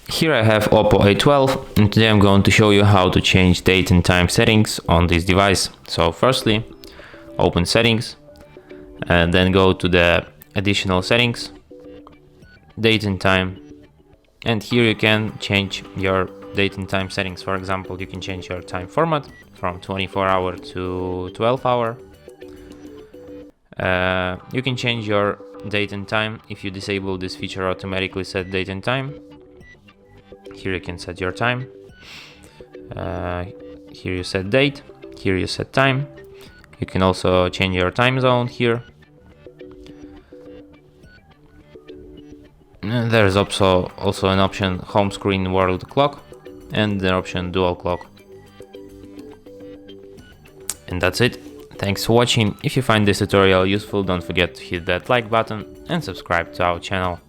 Here I have OPPO A12 and today I'm going to show you how to change date and time settings on this device. So firstly, open settings and then go to the additional settings, date and time, and here you can change your date and time settings. For example, you can change your time format from 24-hour to 12-hour. You can change your date and time if you disable this feature, automatically set date and time. Here you can set your time. Here you set date, here you set time. You can also change your time zone here. And there's also an option home screen world clock and the option dual clock. And that's it. Thanks for watching. If you find this tutorial useful, don't forget to hit that like button and subscribe to our channel.